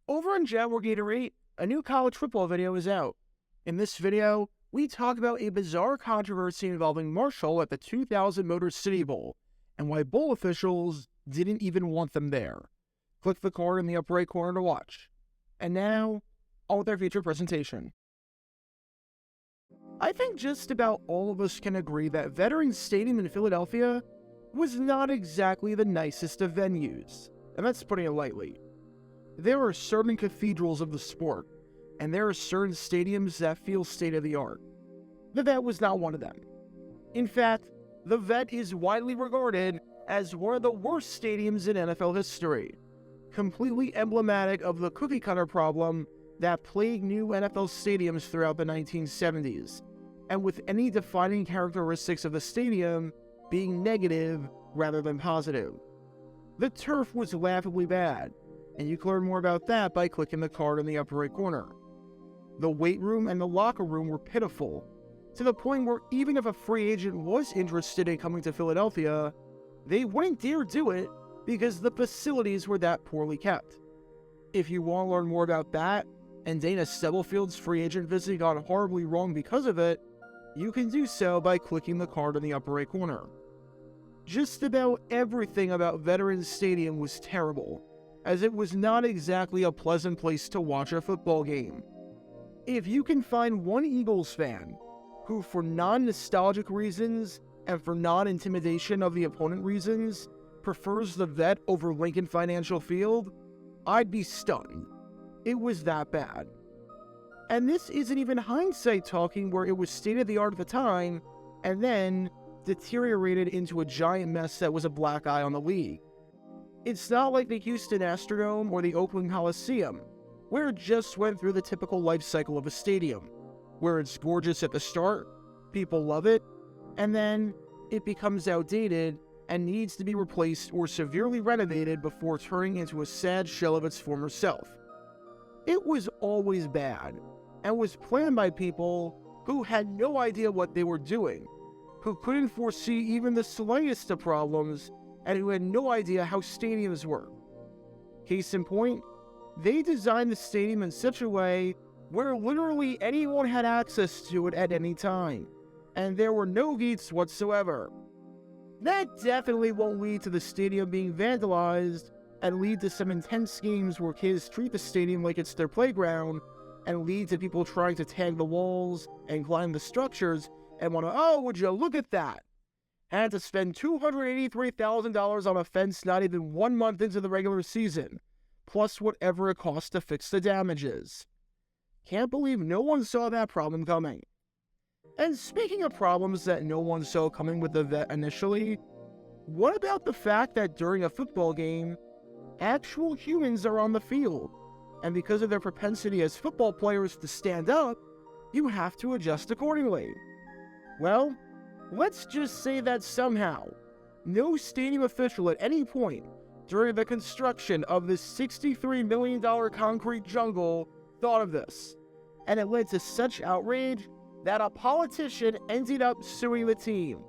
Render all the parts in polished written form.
Over on Jaguar Gator 8, a new college football video is out. In this video, we talk about a bizarre controversy involving Marshall at the 2000 Motor City Bowl, and why bowl officials didn't even want them there. Click the card in the upper right corner to watch. And now, on with our feature presentation. I think just about all of us can agree that Veterans Stadium in Philadelphia was not exactly the nicest of venues, and that's putting it lightly. There are certain cathedrals of the sport, and there are certain stadiums that feel state-of-the-art. The Vet was not one of them. In fact, the Vet is widely regarded as one of the worst stadiums in NFL history, completely emblematic of the cookie-cutter problem that plagued new NFL stadiums throughout the 1970s, and with any defining characteristics of the stadium being negative rather than positive. The turf was laughably bad, and you can learn more about that by clicking the card in the upper right corner. The weight room and the locker room were pitiful, to the point where even if a free agent was interested in coming to Philadelphia, they wouldn't dare do it because the facilities were that poorly kept. If you want to learn more about that, and Dana Stubblefield's free agent visit got horribly wrong because of it, you can do so by clicking the card in the upper right corner. Just about everything about Veterans Stadium was terrible, as it was not exactly a pleasant place to watch a football game. If you can find one Eagles fan who, for non-nostalgic reasons and for non-intimidation of the opponent reasons, prefers the Vet over Lincoln Financial Field, I'd be stunned. It was that bad. And this isn't even hindsight talking, where it was state-of-the-art at the time, and then deteriorated into a giant mess that was a black eye on the league. It's not like the Houston Astrodome or the Oakland Coliseum, where it just went through the typical life cycle of a stadium, where it's gorgeous at the start, people love it, and then it becomes outdated and needs to be replaced or severely renovated before turning into a sad shell of its former self. It was always bad, and was planned by people who had no idea what they were doing, who couldn't foresee even the slightest of problems, and who had no idea how stadiums work. Case in point, they designed the stadium in such a way where literally anyone had access to it at any time, and there were no gates whatsoever. That definitely won't lead to the stadium being vandalized and lead to some intense games where kids treat the stadium like it's their playground, and lead to people trying to tag the walls and climb the structures and want to, oh, would you look at that? Had to spend $283,000 on a fence not even 1 month into the regular season, plus whatever it costs to fix the damages. Can't believe no one saw that problem coming. And speaking of problems that no one saw coming with the Vet initially, what about the fact that during a football game, actual humans are on the field, and because of their propensity as football players to stand up, you have to adjust accordingly? Well, let's just say that somehow, no stadium official at any point during the construction of this $63 million concrete jungle thought of this, and it led to such outrage that a politician ended up suing the team.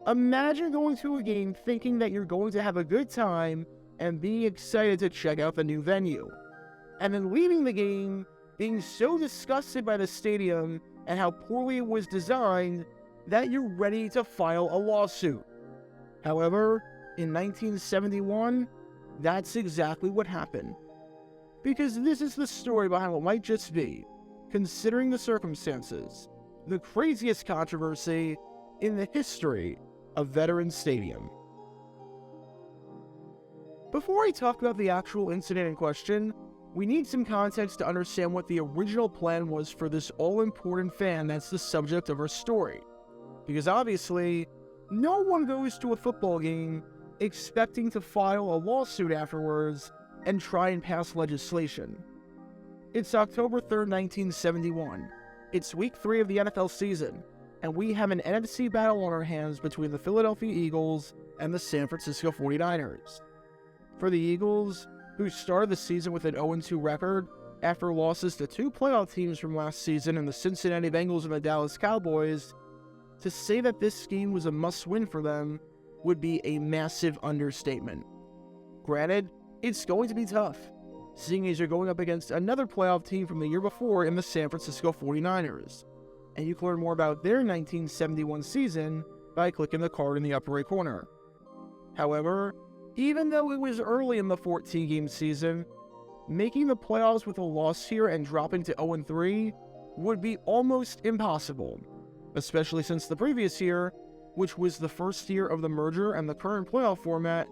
Imagine going to a game thinking that you're going to have a good time and being excited to check out the new venue, and then leaving the game being so disgusted by the stadium and how poorly it was designed that you're ready to file a lawsuit. However, in 1971, that's exactly what happened. Because this is the story behind what might just be, considering the circumstances, the craziest controversy in the history of Veterans Stadium. Before I talk about the actual incident in question, we need some context to understand what the original plan was for this all-important fan that's the subject of our story. Because obviously, no one goes to a football game expecting to file a lawsuit afterwards and try and pass legislation. It's October 3rd, 1971. It's week 3 of the NFL season, and we have an NFC battle on our hands between the Philadelphia Eagles and the San Francisco 49ers. For the Eagles, who started the season with an 0-2 record after losses to 2 playoff teams from last season in the Cincinnati Bengals and the Dallas Cowboys, to say that this game was a must-win for them would be a massive understatement. Granted, it's going to be tough. seeing as you're going up against another playoff team from the year before in the San Francisco 49ers. And you can learn more about their 1971 season by clicking the card in the upper right corner. However, even though it was early in the 14-game season, making the playoffs with a loss here and dropping to 0-3 would be almost impossible, especially since the previous year, which was the first year of the merger and the current playoff format,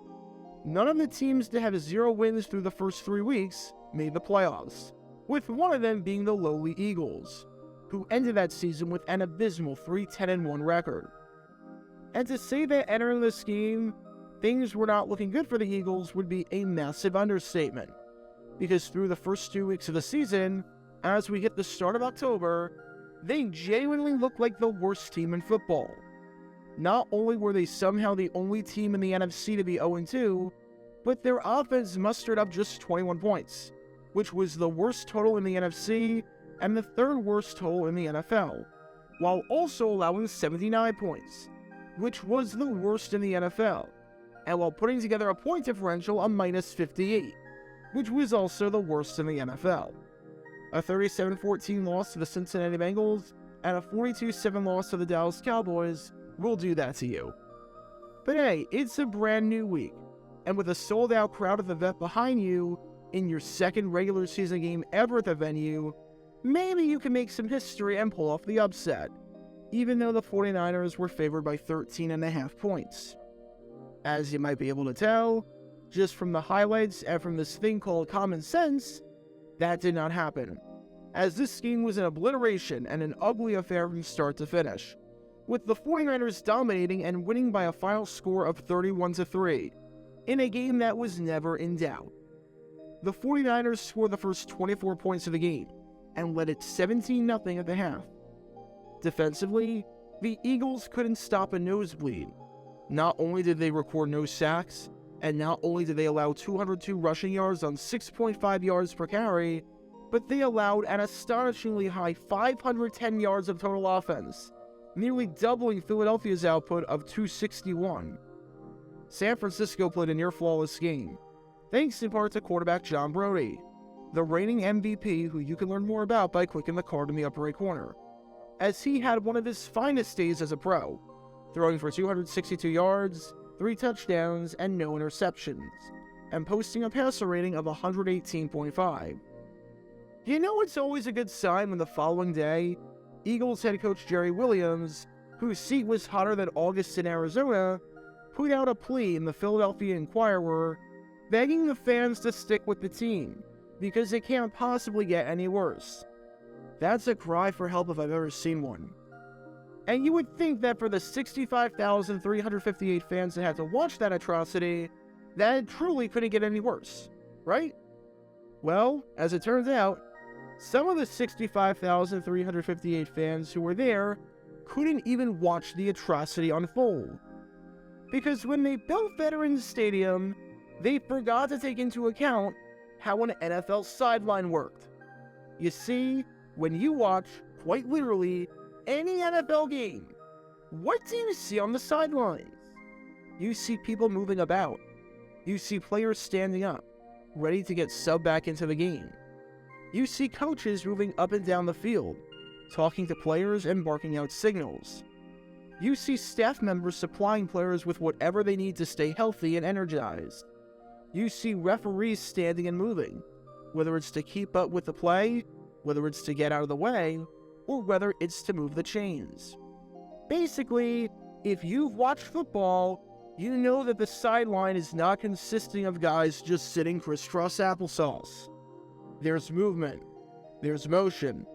none of the teams to have 0 wins through the first 3 weeks made the playoffs, with one of them being the lowly Eagles, who ended that season with an abysmal 3-10-1 record. And to say that entering this game, things were not looking good for the Eagles would be a massive understatement, because through the first 2 weeks of the season, as we hit the start of October, they genuinely looked like the worst team in football. Not only were they somehow the only team in the NFC to be 0-2, but their offense mustered up just 21 points, which was the worst total in the NFC and the 3rd worst total in the NFL, while also allowing 79 points, which was the worst in the NFL, and while putting together a point differential of minus 58, which was also the worst in the NFL. A 37-14 loss to the Cincinnati Bengals and a 42-7 loss to the Dallas Cowboys will do that to you. But hey, it's a brand new week, and with a sold-out crowd at the Vet behind you in your 2nd regular season game ever at the venue, maybe you can make some history and pull off the upset, even though the 49ers were favored by 13.5 points. As you might be able to tell, just from the highlights and from this thing called common sense, that did not happen, as this game was an obliteration and an ugly affair from start to finish, with the 49ers dominating and winning by a final score of 31-3, in a game that was never in doubt. The 49ers scored the first 24 points of the game, and led it 17-0 at the half. Defensively, the Eagles couldn't stop a nosebleed. Not only did they record no sacks, and not only did they allow 202 rushing yards on 6.5 yards per carry, but they allowed an astonishingly high 510 yards of total offense, nearly doubling Philadelphia's output of 261. San Francisco played a near-flawless game, thanks in part to quarterback John Brody, the reigning MVP, who you can learn more about by clicking the card in the upper right corner, as he had one of his finest days as a pro, throwing for 262 yards, 3 touchdowns, and no interceptions, and posting a passer rating of 118.5. You know it's always a good sign when the following day, Eagles head coach Jerry Williams, whose seat was hotter than August in Arizona, put out a plea in the Philadelphia Inquirer, begging the fans to stick with the team, because it can't possibly get any worse. That's a cry for help if I've ever seen one. And you would think that for the 65,358 fans that had to watch that atrocity, that it truly couldn't get any worse, right? Well, as it turns out, some of the 65,358 fans who were there couldn't even watch the atrocity unfold. Because when they built Veterans Stadium, they forgot to take into account how an NFL sideline worked. You see, when you watch, quite literally, any NFL game, what do you see on the sidelines? You see people moving about. You see players standing up, ready to get subbed back into the game. You see coaches moving up and down the field, talking to players and barking out signals. You see staff members supplying players with whatever they need to stay healthy and energized. You see referees standing and moving, whether it's to keep up with the play, whether it's to get out of the way, or whether it's to move the chains. Basically, if you've watched football, you know that the sideline is not consisting of guys just sitting crisscross applesauce. There's movement, there's motion,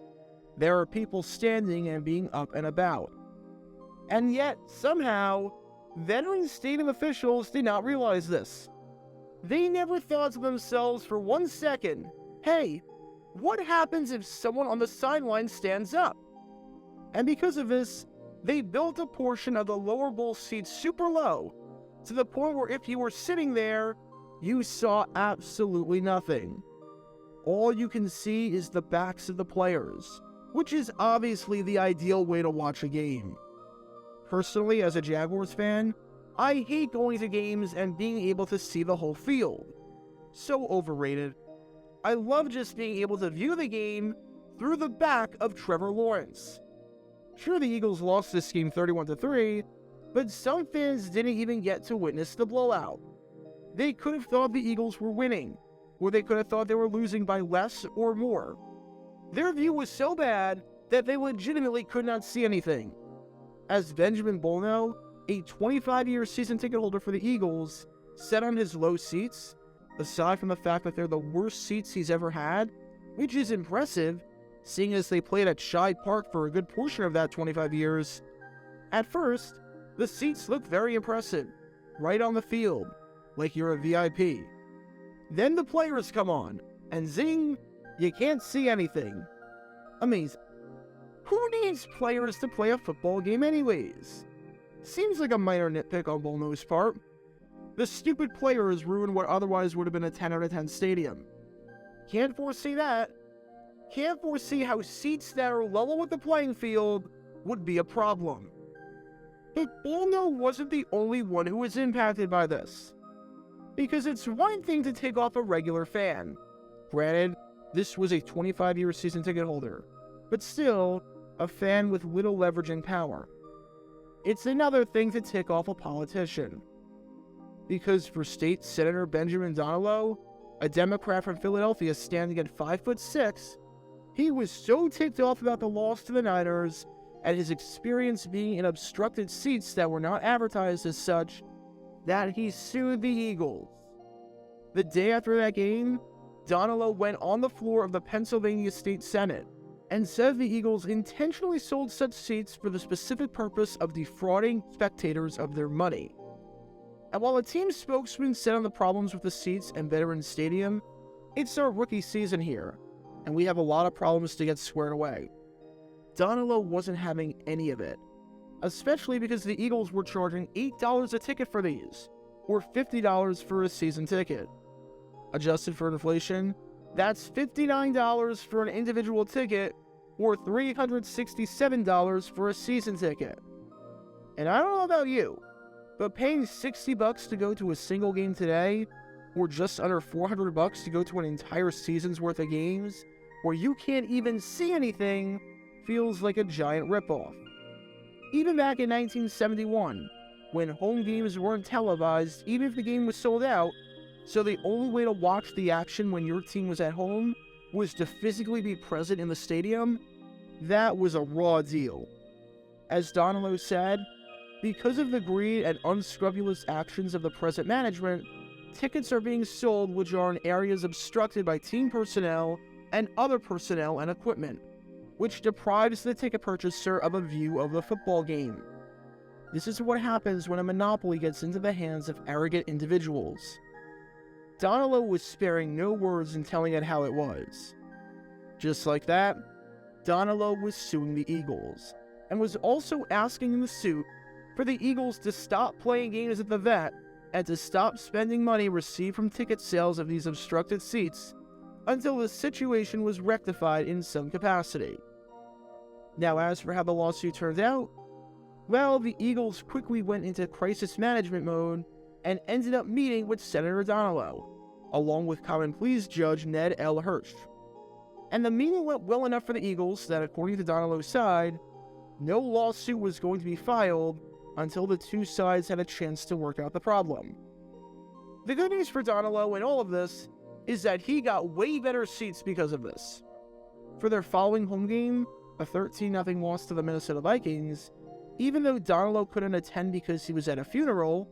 there are people standing and being up and about. And yet, somehow, Veterans Stadium officials did not realize this. They never thought to themselves for 1 second, hey, what happens if someone on the sideline stands up? And because of this, they built a portion of the lower bowl seats super low, to the point where if you were sitting there, you saw absolutely nothing. All you can see is the backs of the players, which is obviously the ideal way to watch a game. Personally, as a Jaguars fan, I hate going to games and being able to see the whole field. So overrated. I love just being able to view the game through the back of Trevor Lawrence. Sure, the Eagles lost this game 31-3, but some fans didn't even get to witness the blowout. They could have thought the Eagles were winning, or they could have thought they were losing by less or more. Their view was so bad that they legitimately could not see anything. As Benjamin Bolno, a 25-year season ticket holder for the Eagles, said on his low seats, aside from the fact that they're the worst seats he's ever had, which is impressive, seeing as they played at Shibe Park for a good portion of that 25 years. At first, the seats looked very impressive, right on the field, like you're a VIP. Then the players come on, and zing, you can't see anything. Amazing. Who needs players to play a football game anyways? Seems like a minor nitpick on Bolno's part. The stupid players ruined what otherwise would have been a 10 out of 10 stadium. Can't foresee that. Can't foresee how seats that are level with the playing field would be a problem. But Bolno wasn't the only one who was impacted by this. Because it's one thing to take off a regular fan. Granted, this was a 25-year season ticket holder, but still, a fan with little leverage and power. It's another thing to tick off a politician. Because for State Senator Benjamin Donello, a Democrat from Philadelphia standing at 5'6", he was so ticked off about the loss to the Niners and his experience being in obstructed seats that were not advertised as such, that he sued the Eagles. The day after that game, Donello went on the floor of the Pennsylvania State Senate and said the Eagles intentionally sold such seats for the specific purpose of defrauding spectators of their money. And while a team spokesman said on the problems with the seats and Veterans Stadium, it's our rookie season here, and we have a lot of problems to get squared away. Donello wasn't having any of it, especially because the Eagles were charging $8 a ticket for these, or $50 for a season ticket. Adjusted for inflation, that's $59 for an individual ticket, or $367 for a season ticket. And I don't know about you, but paying $60 to go to a single game today, or just under $400 to go to an entire season's worth of games, where you can't even see anything, feels like a giant ripoff. Even back in 1971, when home games weren't televised even if the game was sold out, so the only way to watch the action when your team was at home was to physically be present in the stadium, that was a raw deal. As Donello said, because of the greed and unscrupulous actions of the present management, tickets are being sold which are in areas obstructed by team personnel and other personnel and equipment, which deprives the ticket purchaser of a view of the football game. This is what happens when a monopoly gets into the hands of arrogant individuals. Donello was sparing no words in telling it how it was. Just like that, Donello was suing the Eagles, and was also asking in the suit for the Eagles to stop playing games at the Vet and to stop spending money received from ticket sales of these obstructed seats until the situation was rectified in some capacity. Now, as for how the lawsuit turned out, well, the Eagles quickly went into crisis management mode and ended up meeting with Senator Donello, along with Common Pleas Judge Ned L. Hirsch. And the meeting went well enough for the Eagles that, according to Donello's side, no lawsuit was going to be filed until the two sides had a chance to work out the problem. The good news for Donello in all of this is that he got way better seats because of this. For their following home game, a 13-0 loss to the Minnesota Vikings, even though Donello couldn't attend because he was at a funeral,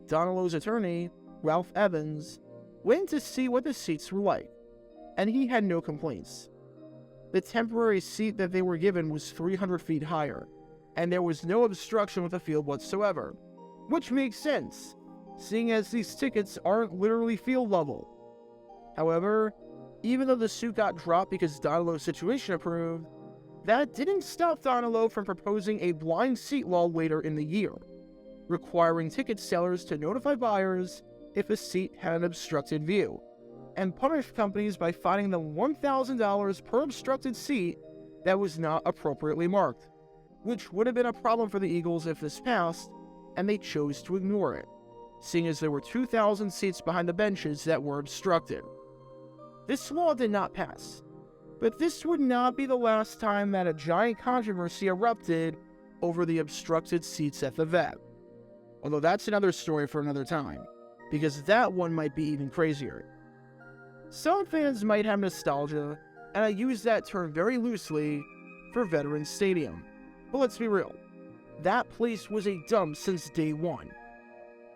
Donello's attorney, Ralph Evans, went to see what the seats were like, and he had no complaints. The temporary seat that they were given was 300 feet higher, and there was no obstruction with the field whatsoever, which makes sense, seeing as these tickets aren't literally field level. However, even though the suit got dropped because Donello's situation improved, that didn't stop Donello from proposing a blind seat law later in the year, requiring ticket sellers to notify buyers if a seat had an obstructed view, and punish companies by fining them $1,000 per obstructed seat that was not appropriately marked, which would have been a problem for the Eagles if this passed, and they chose to ignore it, seeing as there were 2,000 seats behind the benches that were obstructed. This law did not pass, but this would not be the last time that a giant controversy erupted over the obstructed seats at the vet. Although that's another story for another time, because that one might be even crazier. Some fans might have nostalgia, and I use that term very loosely, for Veterans Stadium. But let's be real, that place was a dump since day one.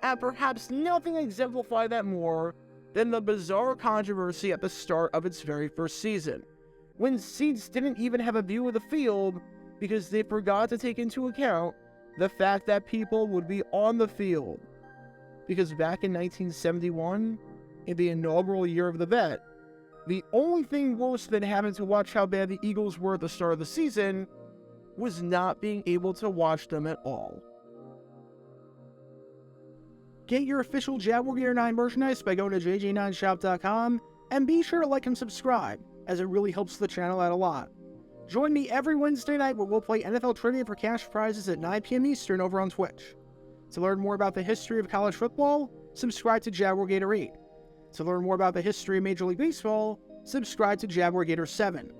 And perhaps nothing exemplified that more than the bizarre controversy at the start of its very first season, when seats didn't even have a view of the field because they forgot to take into account the fact that people would be on the field. Because back in 1971, in the inaugural year of the vet, the only thing worse than having to watch how bad the Eagles were at the start of the season was not being able to watch them at all. Get your official Jaguar Gator 9 merchandise by going to jj9shop.com, and be sure to like and subscribe, as it really helps the channel out a lot. Join me every Wednesday night where we'll play NFL Trivia for cash prizes at 9 p.m. Eastern over on Twitch. To learn more about the history of college football, subscribe to Jaguar Gator 8. To learn more about the history of Major League Baseball, subscribe to Jaguar Gator 7.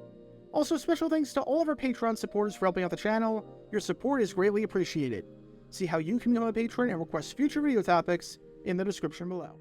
Also, special thanks to all of our Patreon supporters for helping out the channel. Your support is greatly appreciated. See how you can become a patron and request future video topics in the description below.